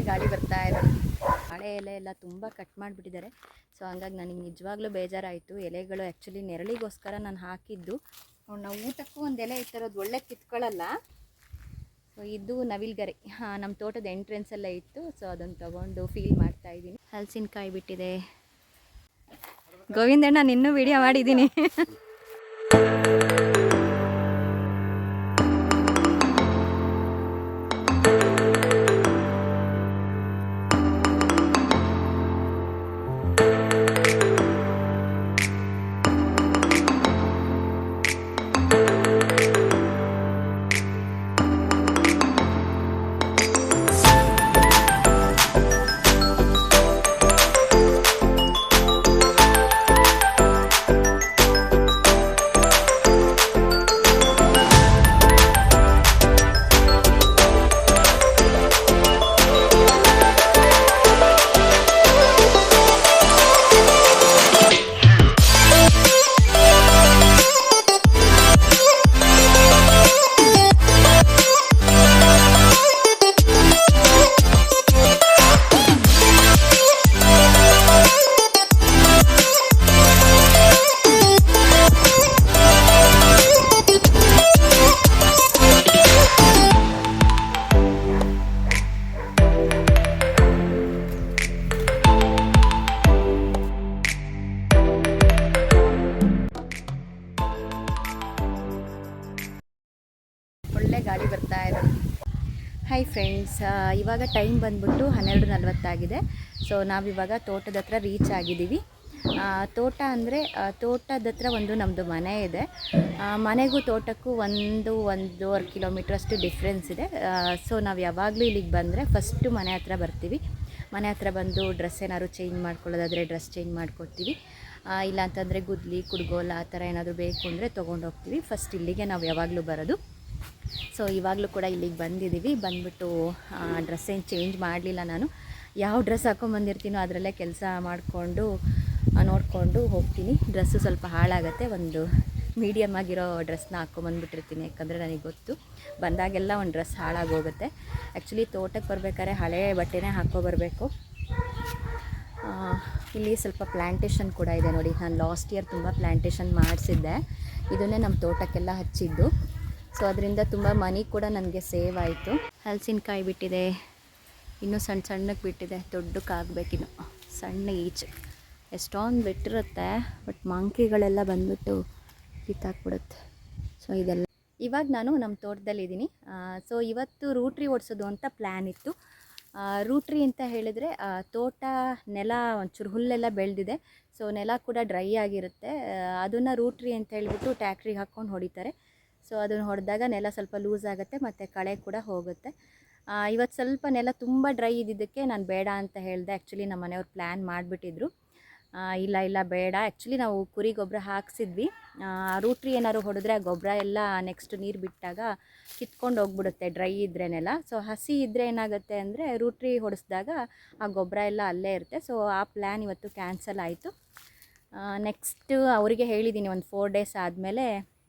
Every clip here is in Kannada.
ಗಾಳಿ ಬರ್ತಾ ಇದೆ. ಬಾಳೆ ಎಲೆ ಎಲ್ಲ ತುಂಬ ಕಟ್ ಮಾಡಿಬಿಟ್ಟಿದ್ದಾರೆ. ಸೊ ಹಂಗಾಗಿ ನನಗೆ ನಿಜವಾಗ್ಲೂ ಬೇಜಾರಾಯಿತು. ಎಲೆಗಳು ಆ್ಯಕ್ಚುಲಿ ನೆರಳಿಗೋಸ್ಕರ ನಾನು ಹಾಕಿದ್ದು. ನಾವು ಊಟಕ್ಕೂ ಒಂದು ಎಲೆ ಇಟ್ಟಿರೋದು ಒಳ್ಳೆ ಕಿತ್ಕೊಳ್ಳಲ್ಲ. ಸೊ ಇದು ನವಿಲ್ಗರೆ ನಮ್ಮ ತೋಟದ ಎಂಟ್ರೆನ್ಸಲ್ಲೇ ಇತ್ತು. ಸೊ ಅದನ್ನು ತೊಗೊಂಡು ಫೀಲ್ ಮಾಡ್ತಾಯಿದ್ದೀನಿ. ಹಲಸಿನಕಾಯಿ ಬಿಟ್ಟಿದೆ. ಗೋವಿಂದಣ್ಣ ನಿನ್ನೂ ವಿಡಿಯೋ ಮಾಡಿದ್ದೀನಿ. ಗಾಳಿ ಬರ್ತಾ ಇದೆ. ಹಾಯ್ ಫ್ರೆಂಡ್ಸ್, ಇವಾಗ ಟೈಮ್ ಬಂದ್ಬಿಟ್ಟು 12:40 ಸೊ ನಾವಿವಾಗ ತೋಟದ ಹತ್ರ ರೀಚ್ ಆಗಿದ್ದೀವಿ. ತೋಟ ಅಂದರೆ ತೋಟದ ಹತ್ರ ಒಂದು ನಮ್ಮದು ಮನೆ ಇದೆ. ಮನೆಗೂ ತೋಟಕ್ಕೂ 1-1.5 ಕಿಲೋಮೀಟ್ರ್ ಅಷ್ಟು ಡಿಫ್ರೆನ್ಸ್ ಇದೆ. ಸೊ ನಾವು ಯಾವಾಗಲೂ ಇಲ್ಲಿಗೆ ಬಂದರೆ ಫಸ್ಟು ಮನೆ ಹತ್ರ ಬರ್ತೀವಿ. ಮನೆ ಹತ್ರ ಬಂದು ಡ್ರೆಸ್ ಏನಾದ್ರು ಚೇಂಜ್ ಮಾಡ್ಕೊಳ್ಳೋದಾದರೆ ಡ್ರೆಸ್ ಚೇಂಜ್ ಮಾಡ್ಕೊಡ್ತೀವಿ. ಇಲ್ಲಾಂತಂದರೆ ಗುದ್ಲಿ ಕುಡ್ಗೋಲ ಆ ಥರ ಏನಾದರೂ ಬೇಕು ಅಂದರೆ ತೊಗೊಂಡೋಗ್ತೀವಿ. ಫಸ್ಟ್ ಇಲ್ಲಿಗೆ ನಾವು ಯಾವಾಗಲೂ ಬರೋದು. ಸೊ ಇವಾಗಲೂ ಕೂಡ ಇಲ್ಲಿಗೆ ಬಂದಿದ್ದೀವಿ. ಬಂದುಬಿಟ್ಟು ಡ್ರೆಸ್ ಏನು ಚೇಂಜ್ ಮಾಡಲಿಲ್ಲ. ನಾನು ಯಾವ ಡ್ರೆಸ್ ಹಾಕ್ಕೊಂಬಂದಿರ್ತೀನೋ ಅದರಲ್ಲೇ ಕೆಲಸ ಮಾಡಿಕೊಂಡು ನೋಡಿಕೊಂಡು ಹೋಗ್ತೀನಿ. ಡ್ರೆಸ್ಸು ಸ್ವಲ್ಪ ಹಾಳಾಗುತ್ತೆ. ಒಂದು ಮೀಡಿಯಮ್ ಆಗಿರೋ ಡ್ರೆಸ್ನ ಹಾಕ್ಕೊಂಬಂದ್ಬಿಟ್ಟಿರ್ತೀನಿ. ಯಾಕಂದರೆ ನನಗೆ ಗೊತ್ತು ಬಂದಾಗೆಲ್ಲ ಒಂದು ಡ್ರೆಸ್ ಹಾಳಾಗೋಗುತ್ತೆ. ಆ್ಯಕ್ಚುಲಿ ತೋಟಕ್ಕೆ ಬರಬೇಕಾದ್ರೆ ಹಳೆ ಬಟ್ಟೆನೇ ಹಾಕ್ಕೊಬರ್ಬೇಕು. ಇಲ್ಲಿ ಸ್ವಲ್ಪ ಪ್ಲ್ಯಾಂಟೇಷನ್ ಕೂಡ ಇದೆ ನೋಡಿ. ನಾನು ಲಾಸ್ಟ್ ಇಯರ್ ತುಂಬ ಪ್ಲ್ಯಾಂಟೇಷನ್ ಮಾಡಿಸಿದ್ದೆ. ಇದನ್ನೇ ನಮ್ಮ ತೋಟಕ್ಕೆಲ್ಲ ಹಚ್ಚಿದ್ದು. ಸೊ ಅದರಿಂದ ತುಂಬ ಮನಿ ಕೂಡ ನನಗೆ ಸೇವ್ ಆಯಿತು. ಹಲಸಿನಕಾಯಿ ಬಿಟ್ಟಿದೆ, ಇನ್ನೂ ಸಣ್ಣ ಸಣ್ಣಕ್ಕೆ ಬಿಟ್ಟಿದೆ. ದೊಡ್ಡಕ್ಕಾಗಬೇಕಿನ್ನು, ಸಣ್ಣ ಈಚೆ ಎಷ್ಟೊಂದು ಬಿಟ್ಟಿರುತ್ತೆ. ಬಟ್ ಮಂಕಿಗಳೆಲ್ಲ ಬಂದುಬಿಟ್ಟು ಕಿತ್ತಾಕ್ಬಿಡುತ್ತೆ. ಸೊ ಇದೆಲ್ಲ ಇವಾಗ ನಾನು ನಮ್ಮ ತೋಟದಲ್ಲಿದ್ದೀನಿ. ಸೊ ಇವತ್ತು ರೂಟ್ರಿ ಓಡಿಸೋದು ಅಂತ ಪ್ಲ್ಯಾನ್ ಇತ್ತು. ರೂಟ್ರಿ ಅಂತ ಹೇಳಿದರೆ ತೋಟ ನೆಲ ಒಂಚೂರು ಹುಲ್ಲೆಲ್ಲ ಬೆಳೆದಿದೆ. ಸೊ ನೆಲ ಕೂಡ ಡ್ರೈ ಆಗಿರುತ್ತೆ. ಅದನ್ನು ರೂಟ್ರಿ ಅಂತ ಹೇಳಿಬಿಟ್ಟು ಟ್ಯಾಕ್ಟ್ರಿಗೆ ಹಾಕ್ಕೊಂಡು ಹೊಡಿತಾರೆ. ಸೊ ಅದನ್ನು ಹೊಡೆದಾಗ ನೆಲ ಸ್ವಲ್ಪ ಲೂಸ್ ಆಗುತ್ತೆ ಮತ್ತು ಕಳೆ ಕೂಡ ಹೋಗುತ್ತೆ. ಇವತ್ತು ಸ್ವಲ್ಪ ನೆಲ ತುಂಬ ಡ್ರೈ ಇದ್ದಿದ್ದಕ್ಕೆ ನಾನು ಬೇಡ ಅಂತ ಹೇಳಿದೆ. ಆ್ಯಕ್ಚುಲಿ ನಮ್ಮ ಮನೆಯವ್ರು ಪ್ಲ್ಯಾನ್ ಮಾಡಿಬಿಟ್ಟಿದ್ರು. ಇಲ್ಲ ಬೇಡ, ಆ್ಯಕ್ಚುಲಿ ನಾವು ಕುರಿ ಗೊಬ್ಬರ ಹಾಕ್ಸಿದ್ವಿ. ರೂಟ್ರಿ ಏನಾದ್ರು ಹೊಡೆದ್ರೆ ಆ ಗೊಬ್ಬರ ಎಲ್ಲ ನೆಕ್ಸ್ಟ್ ನೀರು ಬಿಟ್ಟಾಗ ಕಿತ್ಕೊಂಡು ಹೋಗ್ಬಿಡುತ್ತೆ ಡ್ರೈ ಇದ್ದರೆ ನೆಲ. ಸೊ ಹಸಿ ಇದ್ದರೆ ಏನಾಗುತ್ತೆ ಅಂದರೆ ರೂಟ್ರಿ ಹೊಡೆಸಿದಾಗ ಆ ಗೊಬ್ಬರ ಎಲ್ಲ ಅಲ್ಲೇ ಇರುತ್ತೆ. ಸೊ ಆ ಪ್ಲ್ಯಾನ್ ಇವತ್ತು ಕ್ಯಾನ್ಸಲ್ ಆಯಿತು. ನೆಕ್ಸ್ಟ್ ಅವರಿಗೆ ಹೇಳಿದ್ದೀನಿ, ಒಂದು 4 ಡೇಸ್ ಆದಮೇಲೆ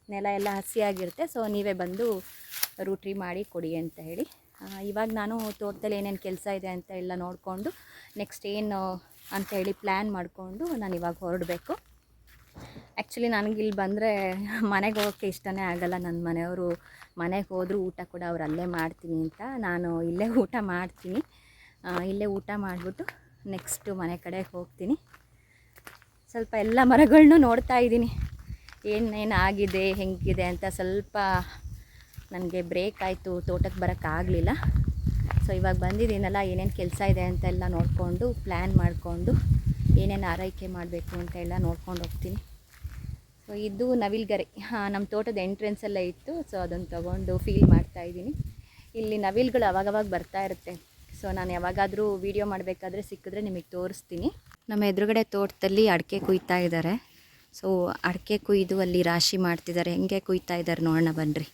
ನೆಲ ಎಲ್ಲ ಹಸಿಯಾಗಿರುತ್ತೆ. ಸೊ ನೀವೇ ಬಂದು ರೂಟ್ರಿ ಮಾಡಿ ಕೊಡಿ ಅಂತ ಹೇಳಿ. ಇವಾಗ ನಾನು ತೋಟದಲ್ಲಿ ಏನೇನು ಕೆಲಸ ಇದೆ ಅಂತ ಎಲ್ಲ ನೋಡಿಕೊಂಡು ನೆಕ್ಸ್ಟ್ ಏನು ಅಂತ ಹೇಳಿ ಪ್ಲ್ಯಾನ್ ಮಾಡಿಕೊಂಡು ನಾನು ಇವಾಗ ಹೊರಡಬೇಕು. ಆ್ಯಕ್ಚುಲಿ ನನಗಿಲ್ಲಿ ಬಂದರೆ ಮನೆಗೆ ಹೋಗೋಕ್ಕೆ ಇಷ್ಟನೇ ಆಗಲ್ಲ. ನನ್ನ ಮನೆಯವರು ಮನೆಗೆ ಹೋದರೂ ಊಟ ಕೂಡ ಅವ್ರು ಅಲ್ಲೇ ಮಾಡ್ತೀನಿ ಅಂತ, ನಾನು ಇಲ್ಲೇ ಊಟ ಮಾಡ್ತೀನಿ. ಇಲ್ಲೇ ಊಟ ಮಾಡಿಬಿಟ್ಟು ನೆಕ್ಸ್ಟು ಮನೆ ಕಡೆ ಹೋಗ್ತೀನಿ. ಸ್ವಲ್ಪ ಎಲ್ಲ ಮರಗಳನ್ನೂ ನೋಡ್ತಾ ಇದ್ದೀನಿ, ಏನೇನು ಆಗಿದೆ ಹೆಂಗಿದೆ ಅಂತ. ಸ್ವಲ್ಪ ನನಗೆ ಬ್ರೇಕ್ ಆಯಿತು, ತೋಟಕ್ಕೆ ಬರೋಕ್ಕಾಗಲಿಲ್ಲ. ಸೊ ಇವಾಗ ಬಂದಿದ್ದೀನಲ್ಲ, ಏನೇನು ಕೆಲಸ ಇದೆ ಅಂತೆಲ್ಲ ನೋಡಿಕೊಂಡು ಪ್ಲ್ಯಾನ್ ಮಾಡಿಕೊಂಡು ಏನೇನು ಆರೈಕೆ ಮಾಡಬೇಕು ಅಂತ ಎಲ್ಲ ನೋಡ್ಕೊಂಡು ಹೋಗ್ತೀನಿ. ಸೊ ಇದು ನವಿಲ್ಗರೆ ನಮ್ಮ ತೋಟದ ಎಂಟ್ರೆನ್ಸಲ್ಲೇ ಇತ್ತು. ಸೊ ಅದನ್ನು ತೊಗೊಂಡು ಫೀಲ್ ಮಾಡ್ತಾಯಿದ್ದೀನಿ. ಇಲ್ಲಿ ನವಿಲ್ಗಳು ಅವಾಗವಾಗ ಬರ್ತಾ ಇರುತ್ತೆ. ಸೊ ನಾನು ಯಾವಾಗಾದರೂ ವೀಡಿಯೋ ಮಾಡಬೇಕಾದ್ರೆ ಸಿಕ್ಕಿದ್ರೆ ನಿಮಗೆ ತೋರಿಸ್ತೀನಿ. ನಮ್ಮ ಎದುರುಗಡೆ ತೋಟದಲ್ಲಿ ಅಡಿಕೆ ಕುಯ್ತಾ ಇದ್ದಾರೆ. ಸೊ ಅಡಿಕೆ ಕುಯ್ದು ಅಲ್ಲಿ ರಾಶಿ ಮಾಡ್ತಿದ್ದಾರೆ. ಹೆಂಗೆ ಕುಯ್ತಾ ಇದ್ದಾರೆ ನೋಡೋಣ ಬನ್ನಿರಿ.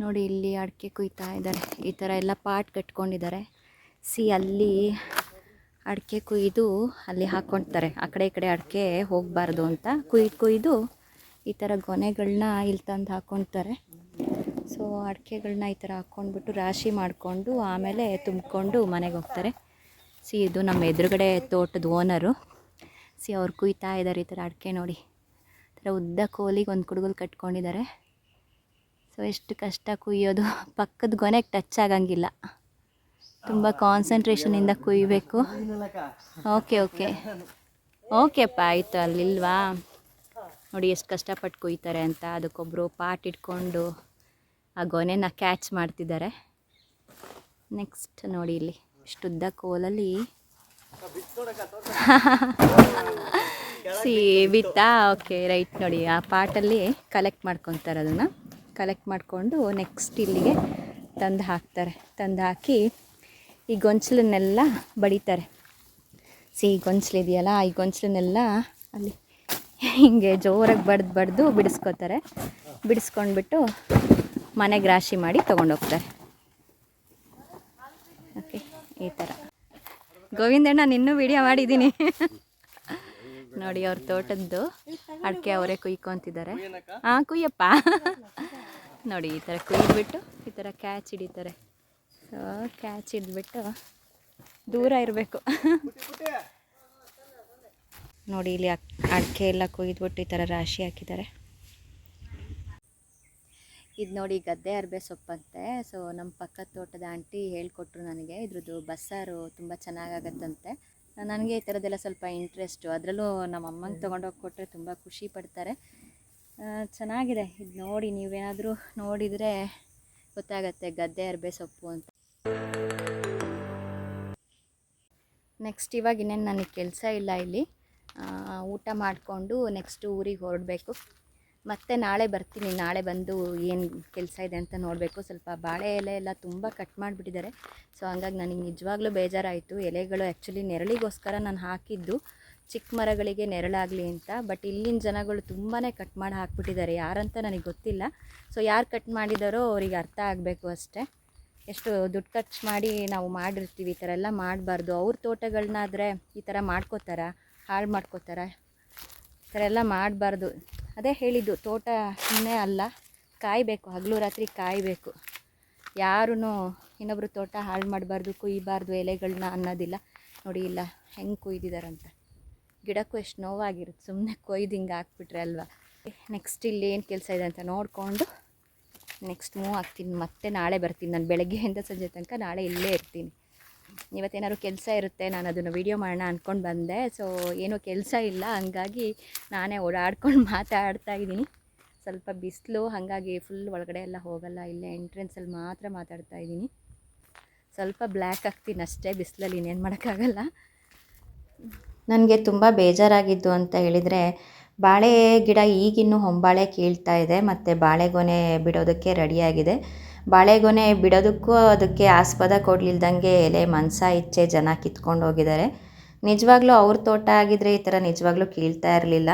ನೋಡಿ ಇಲ್ಲಿ ಅಡಿಕೆ ಕುಯ್ತಾ ಇದ್ದಾರೆ. ಈ ಥರ ಎಲ್ಲ ಪಾಟ್ ಕಟ್ಕೊಂಡಿದ್ದಾರೆ. ಅಲ್ಲಿ ಅಡಿಕೆ ಕುಯ್ದು ಅಲ್ಲಿ ಹಾಕ್ಕೊಳ್ತಾರೆ. ಆ ಕಡೆ ಈ ಕಡೆ ಅಡಿಕೆ ಹೋಗಬಾರ್ದು ಅಂತ ಕುಯ್ದು ಈ ಥರ ಗೊನೆಗಳನ್ನ ಇಲ್ಲಿ ತಂದು ಹಾಕ್ಕೊಳ್ತಾರೆ. ಸೊ ಅಡಿಕೆಗಳನ್ನ ಈ ಥರ ಹಾಕ್ಕೊಂಡ್ಬಿಟ್ಟು ರಾಶಿ ಮಾಡಿಕೊಂಡು ಆಮೇಲೆ ತುಂಬಿಕೊಂಡು ಮನೆಗೆ ಹೋಗ್ತಾರೆ. ಇದು ನಮ್ಮ ಎದುರುಗಡೆ ತೋಟದ ಓನರು. ಅವ್ರು ಕುಯ್ತಾ ಇದ್ದಾರೆ ಈ ಥರ ಅಡಿಕೆ ನೋಡಿ. ಈ ಥರ ಉದ್ದ ಕೋಲಿಗೆ ಒಂದು ಕುಡುಗೋಲು ಕಟ್ಕೊಂಡಿದ್ದಾರೆ. ಸೊ ಎಷ್ಟು ಕಷ್ಟ ಕುಯ್ಯೋದು, ಪಕ್ಕದ ಗೊನೆಗೆ ಟಚ್ ಆಗಂಗಿಲ್ಲ, ತುಂಬ ಕಾನ್ಸಂಟ್ರೇಷನಿಂದ ಕುಯ್ಬೇಕು. ಓಕೆ ಓಕೆ ಓಕೆಪ್ಪ, ಆಯಿತು. ಅಲ್ಲಿಲ್ವಾ ನೋಡಿ ಎಷ್ಟು ಕಷ್ಟಪಟ್ಟು ಕುಯ್ತಾರೆ ಅಂತ. ಅದಕ್ಕೊಬ್ಬರು ಪಾಟ್ ಇಟ್ಕೊಂಡು ಆ ಗೊನೆನ ಕ್ಯಾಚ್ ಮಾಡ್ತಿದ್ದಾರೆ. ನೆಕ್ಸ್ಟ್ ನೋಡಿ ಇಲ್ಲಿ ಇಷ್ಟುದ್ದ ಕೋಲಲ್ಲಿ ಬಿತ್ತಾ. Okay right. ನೋಡಿ ಆ ಪಾಟಲ್ಲಿ ಕಲೆಕ್ಟ್ ಮಾಡ್ಕೊತಾರೆ. ಅದನ್ನು ಕಲೆಕ್ಟ್ ಮಾಡಿಕೊಂಡು ನೆಕ್ಸ್ಟ್ ಇಲ್ಲಿಗೆ ತಂದು ಹಾಕ್ತಾರೆ. ತಂದು ಹಾಕಿ ಈ ಗೊಂಚಲನ್ನೆಲ್ಲ ಬಡಿತಾರೆ. ಈ ಗೊಂಚಲಿದೆಯಲ್ಲ, ಈ ಗೊಂಚಲನ್ನೆಲ್ಲ ಅಲ್ಲಿ ಹಿಂಗೆ ಜೋರಾಗಿ ಬಡ್ದು ಬಿಡಿಸ್ಕೊತಾರೆ. ಬಿಡಿಸ್ಕೊಂಡ್ಬಿಟ್ಟು ಮನೆಗೆ ರಾಶಿ ಮಾಡಿ ತೊಗೊಂಡೋಗ್ತಾರೆ. ಓಕೆ, ಈ ಥರ. ಗೋವಿಂದಣ್ಣ ನಿನ್ನೂ ವಿಡಿಯೋ ಮಾಡಿದ್ದೀನಿ ನೋಡಿ. ಅವ್ರ ತೋಟದ್ದು ಅಡಿಕೆ ಅವರೇ ಕುಯ್ಕೊತಿದ್ದಾರೆ. ಹಾಂ ಕುಯ್ಯಪ್ಪ ನೋಡಿ. ಈ ಥರ ಕುಯ್ದುಬಿಟ್ಟು ಈ ಥರ ಕ್ಯಾಚ್ ಹಿಡಿತಾರೆ. ಸೊ ಕ್ಯಾಚ್ ಹಿಡಿದ್ಬಿಟ್ಟು ದೂರ ಇರಬೇಕು ನೋಡಿ. ಇಲ್ಲಿ ಅಡಿಕೆ ಎಲ್ಲ ಕುಯ್ದುಬಿಟ್ಟು ಈ ಥರ ರಾಶಿ ಹಾಕಿದ್ದಾರೆ. ಇದು ನೋಡಿ ಗದ್ದೆ ಅರಬೆ ಸೊಪ್ಪಂತೆ. ಸೊ ನಮ್ಮ ಪಕ್ಕದ ತೋಟದ ಆಂಟಿ ಹೇಳ್ಕೊಟ್ರು ನನಗೆ. ಇದ್ರದ್ದು ಬಸ್ಸಾರು ತುಂಬ ಚೆನ್ನಾಗಾಗತ್ತಂತೆ. ನನಗೆ ಈ ಥರದ್ದೆಲ್ಲ ಸ್ವಲ್ಪ ಇಂಟ್ರೆಸ್ಟು. ಅದರಲ್ಲೂ ನಮ್ಮ ಅಮ್ಮಂಗೆ ತೊಗೊಂಡೋಗಿ ಕೊಟ್ಟರೆ ತುಂಬ ಖುಷಿ ಪಡ್ತಾರೆ. ಚೆನ್ನಾಗಿದೆ ಇದು ನೋಡಿ. ನೀವೇನಾದರೂ ನೋಡಿದರೆ ಗೊತ್ತಾಗತ್ತೆ ಗದ್ದೆ ಅರಬೆ ಸೊಪ್ಪು ಅಂತ. ನೆಕ್ಸ್ಟ್ ಇವಾಗ ಇನ್ನೇನು ನನಗೆ ಕೆಲಸ ಇಲ್ಲ ಇಲ್ಲಿ. ಊಟ ಮಾಡಿಕೊಂಡು ನೆಕ್ಸ್ಟು ಊರಿಗೆ ಹೊರಡಬೇಕು. ಮತ್ತೆ ನಾಳೆ ಬರ್ತೀನಿ. ನಾಳೆ ಬಂದು ಏನು ಕೆಲಸ ಇದೆ ಅಂತ ನೋಡಬೇಕು. ಸ್ವಲ್ಪ ಬಾಳೆ ಎಲೆ ಎಲ್ಲ ತುಂಬ ಕಟ್ ಮಾಡಿಬಿಟ್ಟಿದ್ದಾರೆ. ಸೊ ಹಂಗಾಗಿ ನನಗೆ ನಿಜವಾಗ್ಲೂ ಬೇಜಾರಾಯಿತು. ಎಲೆಗಳು ಆ್ಯಕ್ಚುಲಿ ನೆರಳಿಗೋಸ್ಕರ ನಾನು ಹಾಕಿದ್ದು, ಚಿಕ್ಕ ಮರಗಳಿಗೆ ನೆರಳಾಗಲಿ ಅಂತ. ಬಟ್ ಇಲ್ಲಿನ ಜನಗಳು ತುಂಬಾ ಕಟ್ ಮಾಡಿ ಹಾಕ್ಬಿಟ್ಟಿದ್ದಾರೆ. ಯಾರಂತ ನನಗೆ ಗೊತ್ತಿಲ್ಲ. ಸೊ ಯಾರು ಕಟ್ ಮಾಡಿದಾರೋ ಅವರಿಗೆ ಅರ್ಥ ಆಗಬೇಕು ಅಷ್ಟೇ. ಎಷ್ಟು ದುಡ್ಡು ಖರ್ಚು ಮಾಡಿ ನಾವು ಮಾಡಿರ್ತೀವಿ, ಈ ಥರ ಎಲ್ಲ ಮಾಡಬಾರ್ದು. ಅವ್ರ ತೋಟಗಳನ್ನಾದರೆ ಈ ಥರ ಮಾಡ್ಕೋತಾರ, ಹಾಳು ಮಾಡ್ಕೋತಾರ. ಈ ಥರ ಎಲ್ಲ ಮಾಡಬಾರ್ದು. ಅದೇ ಹೇಳಿದ್ದು, ತೋಟ ಸುಮ್ಮನೆ ಅಲ್ಲ, ಕಾಯಬೇಕು, ಹಗಲು ರಾತ್ರಿ ಕಾಯಬೇಕು. ಯಾರೂ ಇನ್ನೊಬ್ರು ತೋಟ ಹಾಳು ಮಾಡಬಾರ್ದು, ಕುಯ್ಯಬಾರ್ದು ಎಲೆಗಳನ್ನ ಅನ್ನೋದಿಲ್ಲ. ನೋಡಿ ಇಲ್ಲ ಹೆಂಗೆ ಕುಯ್ದಿದಾರಂತ. ಗಿಡಕ್ಕೂ ಎಷ್ಟು ನೋವಾಗಿರುತ್ತೆ ಸುಮ್ಮನೆ ಕೊಯ್ದು ಹಿಂಗೆ ಹಾಕ್ಬಿಟ್ರೆ ಅಲ್ವಾ. ನೆಕ್ಸ್ಟ್ ಇಲ್ಲಿ ಏನು ಕೆಲಸ ಇದೆ ಅಂತ ನೋಡಿಕೊಂಡು ನೆಕ್ಸ್ಟ್ ಮೂವ್ ಆಗ್ತೀನಿ. ಮತ್ತೆ ನಾಳೆ ಬರ್ತೀನಿ. ನಾನು ಬೆಳಗ್ಗೆಯಿಂದ ಸಂಜೆ ತನಕ ನಾಳೆ ಇಲ್ಲೇ ಇರ್ತೀನಿ. ಇವತ್ತೇನಾದ್ರು ಕೆಲಸ ಇರುತ್ತೆ, ನಾನು ಅದನ್ನು ವೀಡಿಯೋ ಮಾಡೋಣ ಅಂದ್ಕೊಂಡು ಬಂದೆ. ಸೊ ಏನೂ ಕೆಲಸ ಇಲ್ಲ, ಹಂಗಾಗಿ ನಾನೇ ಓಡಾಡ್ಕೊಂಡು ಮಾತಾಡ್ತಾ ಇದ್ದೀನಿ. ಸ್ವಲ್ಪ ಬಿಸಿಲು, ಹಾಗಾಗಿ ಫುಲ್ ಒಳಗಡೆ ಎಲ್ಲ ಹೋಗಲ್ಲ, ಇಲ್ಲೇ ಎಂಟ್ರೆನ್ಸಲ್ಲಿ ಮಾತ್ರ ಮಾತಾಡ್ತಾ ಇದ್ದೀನಿ. ಸ್ವಲ್ಪ ಬ್ಲ್ಯಾಕ್ ಆಗ್ತೀನಿ ಅಷ್ಟೇ ಬಿಸಿಲಲ್ಲಿ, ಇನ್ನೇನು ಮಾಡೋಕ್ಕಾಗಲ್ಲ. ನನಗೆ ತುಂಬ ಬೇಜಾರಾಗಿದ್ದು ಅಂತ ಹೇಳಿದರೆ, ಬಾಳೆ ಗಿಡ ಈಗಿನ್ನೂ ಹೊಂಬಾಳೆ ಕೀಳ್ತಾ ಇದೆ ಮತ್ತು ಬಾಳೆಗೊನೆ ಬಿಡೋದಕ್ಕೆ ರೆಡಿಯಾಗಿದೆ. ಬಾಳೆಗೊನೆ ಬಿಡೋದಕ್ಕೂ ಅದಕ್ಕೆ ಆಸ್ಪದ ಕೊಡಲಿಲ್ದಂಗೆ ಎಲೆ ಮನ್ಸ ಇಚ್ಚೆ ಜನ ಕಿತ್ಕೊಂಡು ಹೋಗಿದ್ದಾರೆ. ನಿಜವಾಗ್ಲೂ ಅವ್ರ ತೋಟ ಆಗಿದ್ದರೆ ಈ ಥರ ನಿಜವಾಗ್ಲೂ ಕೀಳ್ತಾ ಇರಲಿಲ್ಲ.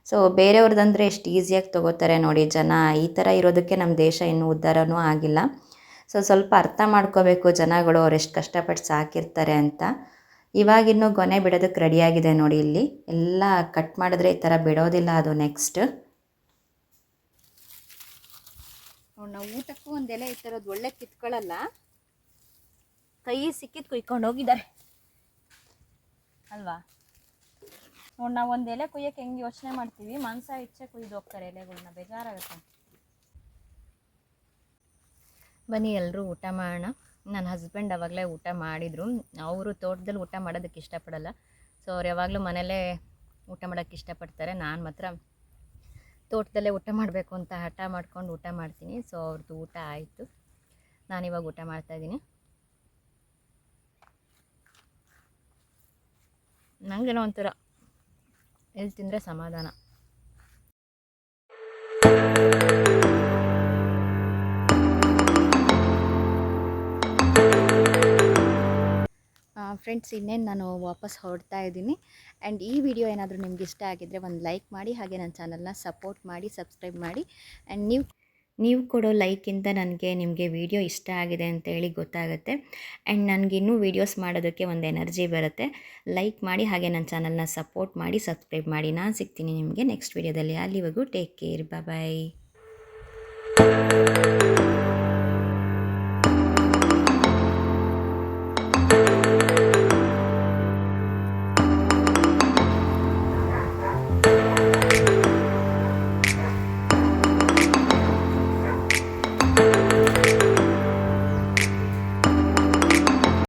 ಸೊ ಬೇರೆಯವ್ರದ್ದಂದರೆ ಎಷ್ಟು ಈಸಿಯಾಗಿ ತೊಗೋತಾರೆ ನೋಡಿ ಜನ. ಈ ಥರ ಇರೋದಕ್ಕೆ ನಮ್ಮ ದೇಶ ಇನ್ನೂ ಉದ್ಧಾರನೂ ಆಗಿಲ್ಲ. ಸೊ ಸ್ವಲ್ಪ ಅರ್ಥ ಮಾಡ್ಕೋಬೇಕು ಜನಗಳು, ಅವ್ರು ಎಷ್ಟು ಕಷ್ಟಪಟ್ಟು ಸಾಕಿರ್ತಾರೆ ಅಂತ. ಇವಾಗಿನ್ನೂ ಗೊನೆ ಬಿಡೋದಕ್ಕೆ ರೆಡಿಯಾಗಿದೆ ನೋಡಿ. ಇಲ್ಲಿ ಎಲ್ಲ ಕಟ್ ಮಾಡಿದ್ರೆ ಈ ಥರ ಬಿಡೋದಿಲ್ಲ ಅದು. ನೆಕ್ಸ್ಟ್ ನಾವು ಊಟಕ್ಕೂ ಒಂದು ಎಲೆ ಈ ಥರದ್ದು ಒಳ್ಳೆ ಕಿತ್ಕೊಳ್ಳಲ್ಲ, ಕೈ ಸಿಕ್ಕಿದ್ದು ಕುಯ್ಕೊಂಡು ಹೋಗಿದ್ದಾರೆ ಅಲ್ವಾ. ನೋಡಿ ನಾವು ಒಂದು ಎಲೆ ಕುಯ್ಯಕ್ಕೆ ಹೆಂಗೆ ಯೋಚನೆ ಮಾಡ್ತೀವಿ, ಮನ್ಸ ಇಚ್ಛೆ ಕುಯ್ದು ಹೋಗ್ತಾರೆ ಎಲೆಗಳನ್ನ, ಬೇಜಾರಾಗುತ್ತೆ. ಬನ್ನಿ ಎಲ್ಲರೂ ಊಟ ಮಾಡೋಣ. ನನ್ನ ಹಸ್ಬೆಂಡ್ ಅವಾಗಲೇ ಊಟ ಮಾಡಿದರು. ಅವರು ತೋಟದಲ್ಲಿ ಊಟ ಮಾಡೋದಕ್ಕೆ ಇಷ್ಟಪಡಲ್ಲ. ಸೊ ಅವ್ರು ಯಾವಾಗಲೂ ಮನೇಲೇ ಊಟ ಮಾಡೋಕ್ಕೆ ಇಷ್ಟಪಡ್ತಾರೆ. ನಾನು ಮಾತ್ರ ತೋಟದಲ್ಲೇ ಊಟ ಮಾಡಬೇಕು ಅಂತ ಹಠ ಮಾಡ್ಕೊಂಡು ಊಟ ಮಾಡ್ತೀನಿ. ಸೊ ಅವ್ರದ್ದು ಊಟ ಆಯಿತು, ನಾನಿವಾಗ ಊಟ ಮಾಡ್ತಾಯಿದ್ದೀನಿ. ನನಗೇನೋ ಒಂಥರ ಎಲ್ಲಿ ತಿಂದರೆ ಸಮಾಧಾನ. ಫ್ರೆಂಡ್ಸ್, ಇನ್ನೇನು ನಾನು ವಾಪಸ್ ಹೊರಡ್ತಾ ಇದ್ದೀನಿ. ಆ್ಯಂಡ್ ಈ ವಿಡಿಯೋ ಏನಾದರೂ ನಿಮ್ಗೆ ಇಷ್ಟ ಆಗಿದ್ದರೆ ಒಂದು ಲೈಕ್ ಮಾಡಿ, ಹಾಗೆ ನನ್ನ ಚಾನಲ್ನ ಸಪೋರ್ಟ್ ಮಾಡಿ, ಸಬ್ಸ್ಕ್ರೈಬ್ ಮಾಡಿ. ಆ್ಯಂಡ್ ನೀವು ಕೊಡೋ ಲೈಕಿಂದ ನನಗೆ ನಿಮಗೆ ವಿಡಿಯೋ ಇಷ್ಟ ಆಗಿದೆ ಅಂತೇಳಿ ಗೊತ್ತಾಗುತ್ತೆ. ಆ್ಯಂಡ್ ನನಗಿನ್ನೂ ವೀಡಿಯೋಸ್ ಮಾಡೋದಕ್ಕೆ ಒಂದು ಎನರ್ಜಿ ಬರುತ್ತೆ. ಲೈಕ್ ಮಾಡಿ, ಹಾಗೆ ನನ್ನ ಚಾನಲ್ನ ಸಪೋರ್ಟ್ ಮಾಡಿ, ಸಬ್ಸ್ಕ್ರೈಬ್ ಮಾಡಿ. ನಾನು ಸಿಗ್ತೀನಿ ನಿಮಗೆ ನೆಕ್ಸ್ಟ್ ವೀಡಿಯೋದಲ್ಲಿ. ಅಲ್ಲಿವರೆಗೂ ಟೇಕ್ ಕೇರ್, ಬಾಯ್.